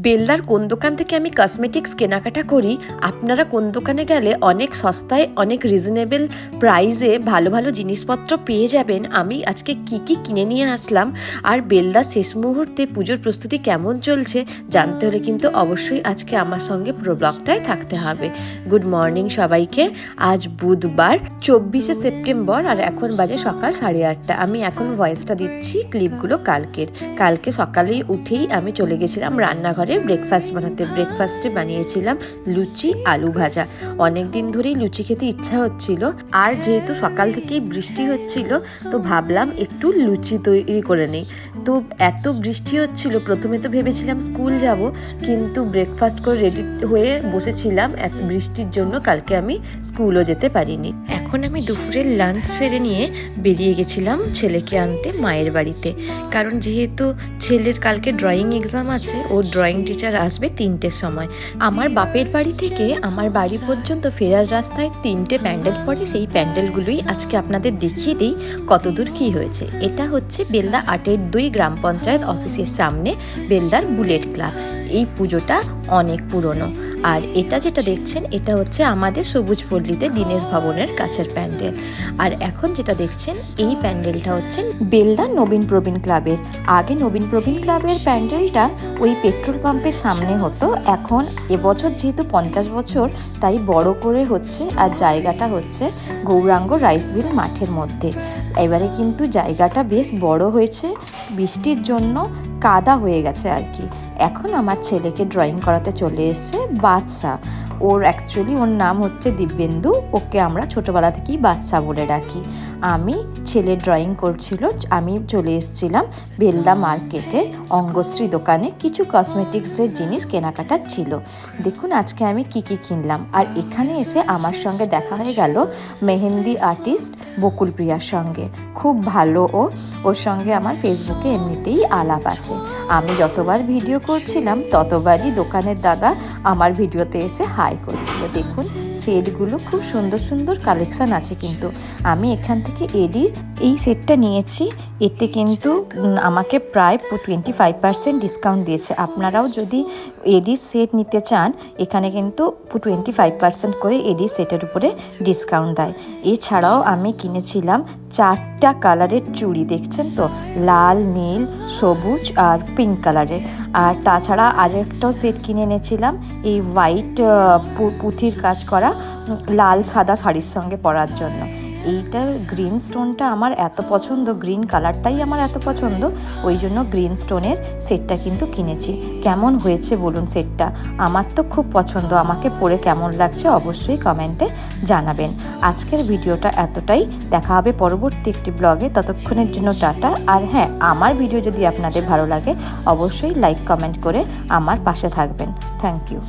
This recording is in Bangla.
বেলদার কোন দোকান থেকে আমি কসমেটিক্স কেনাকাটা করি, আপনারা কোন দোকানে গেলে অনেক সস্তায় অনেক রিজনেবল প্রাইসে ভালো ভালো জিনিসপত্র পেয়ে যাবেন, আমি আজকে কি কি কিনে নিয়ে আসলাম আর বেলদার শেষ মুহূর্তে পুজোর প্রস্তুতি কেমন চলছে জানতে হলে কিন্তু অবশ্যই আজকে আমার সঙ্গে পুরো ব্লগটাই থাকতে হবে। গুড মর্নিং সবাইকে। আজ বুধবার 24শে সেপ্টেম্বর আর এখন বাজে সকাল 8:30। আমি এখন ভয়েসটা দিচ্ছি ক্লিপগুলো কালকে সকালেই উঠেই আমি চলে গেছিলাম রান্নাঘরে ব্রেকফাস্ট বানাতে। ব্রেকফাস্টে বানিয়েছিলাম লুচি আলু ভাজা। অনেক দিন ধরেই লুচি খেতে ইচ্ছা হচ্ছিল, আর যেহেতু সকাল থেকেই বৃষ্টি হচ্ছিল তো ভাবলাম একটু লুচি তৈরি করে নিই। তো এত বৃষ্টি হচ্ছিল, প্রথমে তো ভেবেছিলাম স্কুল যাব, কিন্তু ব্রেকফাস্ট করে রেডি হয়ে বসেছিলাম, এত বৃষ্টির জন্য কালকে আমি স্কুলও যেতে পারিনি। এখন আমি দুপুরের লাঞ্চ সেরে নিয়ে বেরিয়ে গেছিলাম ছেলেকে আনতে মায়ের বাড়িতে, কারণ যেহেতু ছেলের কালকে ড্রয়িং এক্সাম আছে, ও ড্রয়িং টিচার আসবে 3টের সময়। আমার বাপের বাড়ি থেকে আমার বাড়ি পর্যন্ত ফেরার রাস্তায় 3টে প্যান্ডেল পড়ে, সেই প্যান্ডেলগুলোই আজকে আপনাদের দেখিয়ে দিই কতদূর কী হয়েছে। এটা হচ্ছে বেলদা 8-2 গ্রাম পঞ্চায়েত অফিসের সামনে বেলদার বুলেট ক্লাব। এই পুজোটা অনেক পুরনো। আর এটা যেটা দেখছেন এটা হচ্ছে আমাদের সবুজ পল্লীতে দীনেশ ভবনের কাছের প্যান্ডেল। আর এখন যেটা দেখছেন এই প্যান্ডেলটা হচ্ছে বেলদা নবীন প্রবীণ ক্লাবের। আগে নবীন প্রবীণ ক্লাবের প্যান্ডেলটা ওই পেট্রোল পাম্পের সামনে হতো, এখন এবছর যেহেতু 50 বছর তাই বড় করে হচ্ছে, আর জায়গাটা হচ্ছে গৌরাঙ্গ রাইস মিল মাঠের মধ্যে। এবারে কিন্তু জায়গাটা বেশ বড় হয়েছে, বৃষ্টির জন্য কাদা হয়ে গেছে আর কি। এখন আমার ছেলেকে ড্রয়িং করাতে চলে এসেছে বাদশা। ওর নাম হচ্ছে দিব্যেন্দু, ওকে আমরা ছোটোবেলা থেকেই বাদশা বলে ডাকি। আমি ছেলে ড্রয়িং করছিল, আমি চলে এসেছিলাম বেলদা মার্কেটে অঙ্গশ্রী দোকানে, কিছু কসমেটিক্সের জিনিস কেনাকাটার ছিল। দেখুন আজকে আমি কি কি কিনলাম। আর এখানে এসে আমার সঙ্গে দেখা হয়ে গেল মেহেন্দি আর্টিস্ট বকুল প্রিয়ার সঙ্গে। খুব ভালো, ওর সঙ্গে আমার ফেসবুকে এমনিতেই আলাপ আছে। আমি যতবার ভিডিও করছিলাম ততবারই দোকানের দাদা আমার ভিডিওতে এসে হাই করছিল। দেখুন সেটগুলো খুব সুন্দর সুন্দর কালেকশান আছে, কিন্তু আমি এখান থেকে এডির এই সেটটা নিয়েছি। এতে কিন্তু আমাকে প্রায় 25% ডিসকাউন্ট দিয়েছে। আপনারাও যদি এডির সেট নিতে চান এখানে কিন্তু 25% করে এডির সেটের উপরে ডিসকাউন্ট দেয়। এছাড়াও আমি কিনেছিলাম 4টা কালারের চুড়ি, দেখছেন তো, লাল, নীল, সবুজ আর পিঙ্ক কালারের। আর তাছাড়া আরেকটাও সেট কিনে এনেছিলাম এই হোয়াইট পুঁথির কাজ করা লাল সাদা শাড়ির সঙ্গে পরার জন্য। এইটার গ্রিন স্টোনটা আমার এত পছন্দ, গ্রিন কালারটাই আমার এত পছন্দ, ওই জন্য গ্রিন স্টোনের সেটটা কিন্তু কিনেছি। কেমন হয়েছে বলুন সেটটা? আমার তো খুব পছন্দ। আমাকে পরে কেমন লাগছে অবশ্যই কমেন্টে জানাবেন। আজকের ভিডিওটা এতটাই, দেখা হবে পরবর্তী একটি ব্লগে। ততক্ষণের জন্য টাটা। আর হ্যাঁ, আমার ভিডিও যদি আপনাদের ভালো লাগে অবশ্যই লাইক কমেন্ট করে আমার পাশে থাকবেন। Thank you.